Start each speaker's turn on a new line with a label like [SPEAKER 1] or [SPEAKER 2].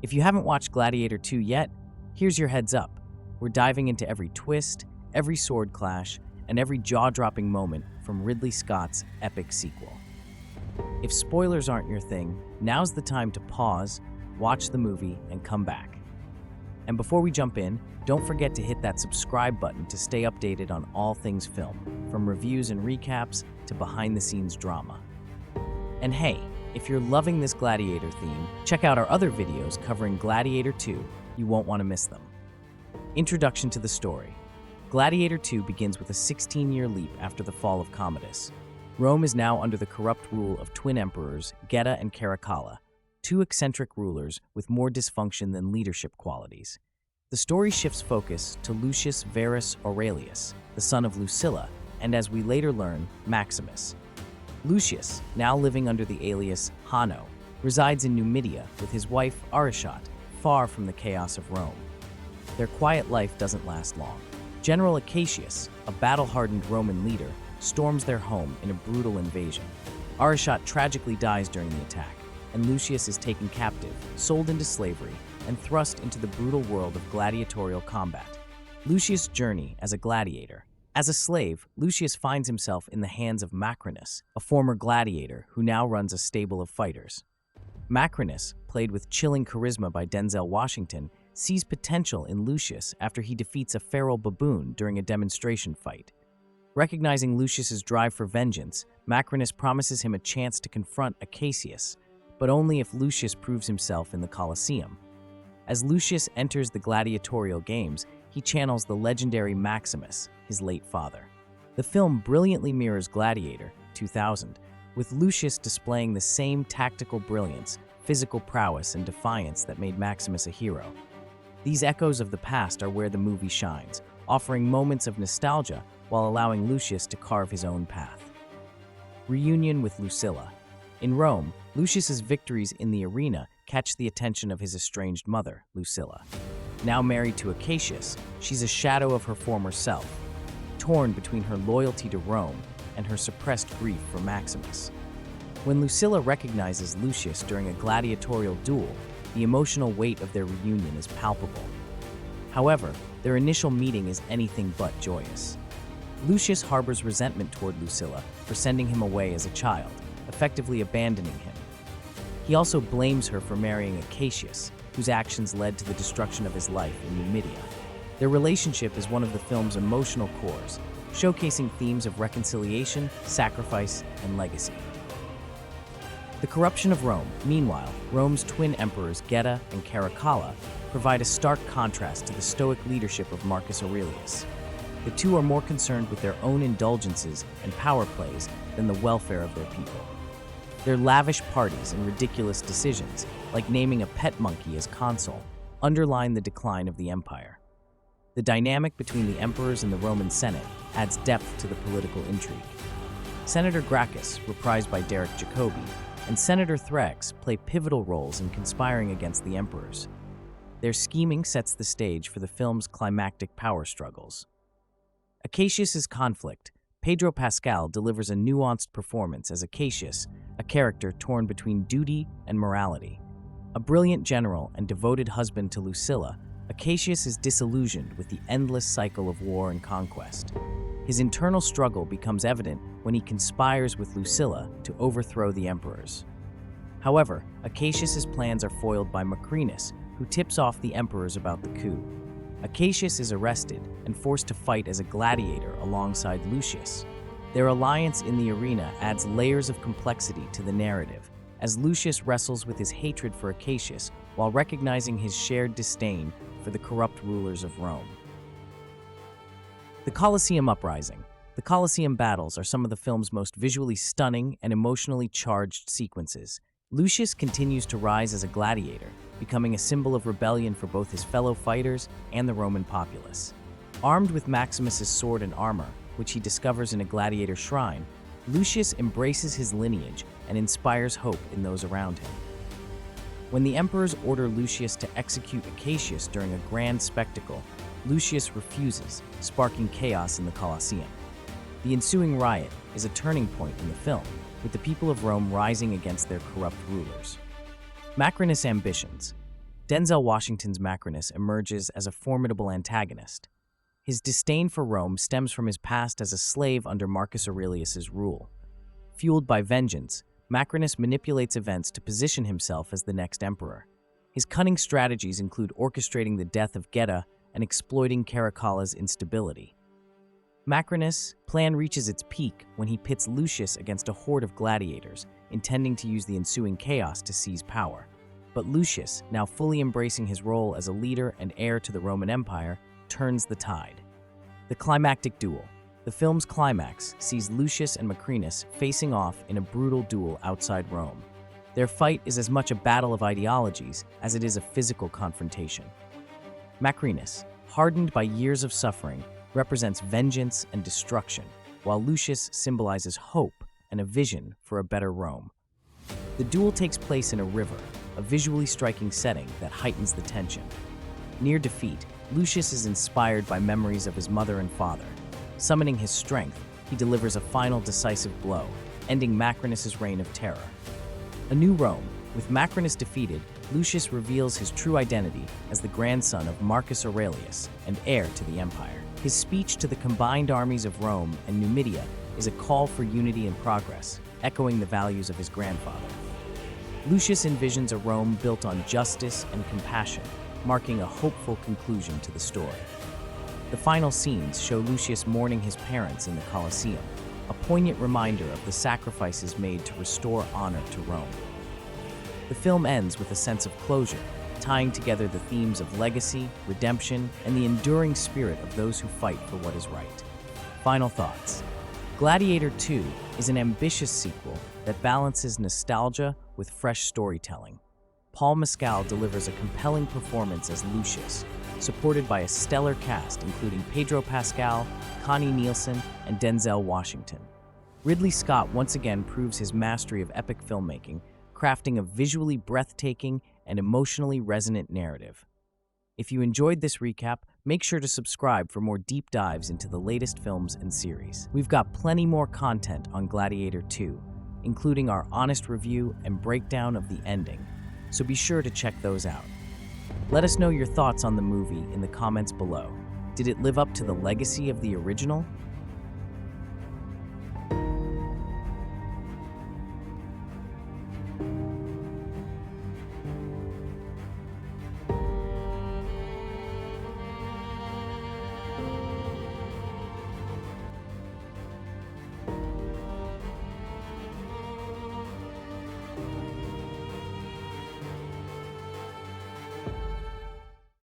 [SPEAKER 1] If you haven't watched Gladiator II yet, here's your heads up. We're diving into every twist, every sword clash, and every jaw-dropping moment from Ridley Scott's epic sequel. If spoilers aren't your thing, now's the time to pause, watch the movie, and come back. And before we jump in, don't forget to hit that subscribe button to stay updated on all things film, from reviews and recaps to behind-the-scenes drama. And hey, if you're loving this Gladiator theme, check out our other videos covering Gladiator II. You won't want to miss them. Introduction to the story. Gladiator II begins with a 16-year leap after the fall of Commodus. Rome is now under the corrupt rule of twin emperors, Geta and Caracalla, two eccentric rulers with more dysfunction than leadership qualities. The story shifts focus to Lucius Verus Aurelius, the son of Lucilla, and as we later learn, Maximus. Lucius, now living under the alias Hanno, resides in Numidia with his wife Arishat, far from the chaos of Rome. Their quiet life doesn't last long. General Acacius, a battle-hardened Roman leader, storms their home in a brutal invasion. Arishat tragically dies during the attack, and Lucius is taken captive, sold into slavery, and thrust into the brutal world of gladiatorial combat. Lucius' journey as a gladiator. As a slave, Lucius finds himself in the hands of Macrinus, a former gladiator who now runs a stable of fighters. Macrinus, played with chilling charisma by Denzel Washington, sees potential in Lucius after he defeats a feral baboon during a demonstration fight. Recognizing Lucius's drive for vengeance, Macrinus promises him a chance to confront Acacius, but only if Lucius proves himself in the Colosseum. As Lucius enters the gladiatorial games, he channels the legendary Maximus, his late father. The film brilliantly mirrors Gladiator 2000, with Lucius displaying the same tactical brilliance, physical prowess, and defiance that made Maximus a hero. These echoes of the past are where the movie shines, offering moments of nostalgia while allowing Lucius to carve his own path. Reunion with Lucilla. In Rome, Lucius's victories in the arena catch the attention of his estranged mother, Lucilla. Now married to Acacius, she's a shadow of her former self, torn between her loyalty to Rome and her suppressed grief for Maximus. When Lucilla recognizes Lucius during a gladiatorial duel, the emotional weight of their reunion is palpable. However, their initial meeting is anything but joyous. Lucius harbors resentment toward Lucilla for sending him away as a child, effectively abandoning him. He also blames her for marrying Acacius, whose actions led to the destruction of his life in Numidia. Their relationship is one of the film's emotional cores, showcasing themes of reconciliation, sacrifice, and legacy. The corruption of Rome. Meanwhile, Rome's twin emperors Geta and Caracalla provide a stark contrast to the stoic leadership of Marcus Aurelius. The two are more concerned with their own indulgences and power plays than the welfare of their people. Their lavish parties and ridiculous decisions, like naming a pet monkey as consul, underline the decline of the empire. The dynamic between the emperors and the Roman Senate adds depth to the political intrigue. Senator Gracchus, reprised by Derek Jacobi, and Senator Thrax play pivotal roles in conspiring against the emperors. Their scheming sets the stage for the film's climactic power struggles. Acacius's conflict. Pedro Pascal delivers a nuanced performance as Acacius, a character torn between duty and morality. A brilliant general and devoted husband to Lucilla, Acacius is disillusioned with the endless cycle of war and conquest. His internal struggle becomes evident when he conspires with Lucilla to overthrow the emperors. However, Acacius's plans are foiled by Macrinus, who tips off the emperors about the coup. Acacius is arrested and forced to fight as a gladiator alongside Lucius. Their alliance in the arena adds layers of complexity to the narrative, as Lucius wrestles with his hatred for Acacius while recognizing his shared disdain for the corrupt rulers of Rome. The Colosseum uprising. The Colosseum battles are some of the film's most visually stunning and emotionally charged sequences. Lucius continues to rise as a gladiator, becoming a symbol of rebellion for both his fellow fighters and the Roman populace. Armed with Maximus's sword and armor, which he discovers in a gladiator shrine, Lucius embraces his lineage and inspires hope in those around him. When the emperors order Lucius to execute Acacius during a grand spectacle, Lucius refuses, sparking chaos in the Colosseum. The ensuing riot is a turning point in the film, with the people of Rome rising against their corrupt rulers. Macrinus' ambitions. Denzel Washington's Macrinus emerges as a formidable antagonist. His disdain for Rome stems from his past as a slave under Marcus Aurelius's rule. Fueled by vengeance, Macrinus manipulates events to position himself as the next emperor. His cunning strategies include orchestrating the death of Geta and exploiting Caracalla's instability. Macrinus' plan reaches its peak when he pits Lucius against a horde of gladiators, intending to use the ensuing chaos to seize power. But Lucius, now fully embracing his role as a leader and heir to the Roman Empire, turns the tide. The climactic duel. The film's climax sees Lucius and Macrinus facing off in a brutal duel outside Rome. Their fight is as much a battle of ideologies as it is a physical confrontation. Macrinus, hardened by years of suffering, represents vengeance and destruction, while Lucius symbolizes hope and a vision for a better Rome. The duel takes place in a river, a visually striking setting that heightens the tension. Near defeat, Lucius is inspired by memories of his mother and father. Summoning his strength, he delivers a final decisive blow, ending Macrinus' reign of terror. A new Rome. With Macrinus defeated, Lucius reveals his true identity as the grandson of Marcus Aurelius and heir to the empire. His speech to the combined armies of Rome and Numidia is a call for unity and progress, echoing the values of his grandfather. Lucius envisions a Rome built on justice and compassion, marking a hopeful conclusion to the story. The final scenes show Lucius mourning his parents in the Colosseum, a poignant reminder of the sacrifices made to restore honor to Rome. The film ends with a sense of closure, tying together the themes of legacy, redemption, and the enduring spirit of those who fight for what is right. Final thoughts. Gladiator II is an ambitious sequel that balances nostalgia with fresh storytelling. Paul Mescal delivers a compelling performance as Lucius, supported by a stellar cast including Pedro Pascal, Connie Nielsen, and Denzel Washington. Ridley Scott once again proves his mastery of epic filmmaking, crafting a visually breathtaking and emotionally resonant narrative. If you enjoyed this recap, make sure to subscribe for more deep dives into the latest films and series. We've got plenty more content on Gladiator II, including our honest review and breakdown of the ending, so be sure to check those out. Let us know your thoughts on the movie in the comments below. Did it live up to the legacy of the original?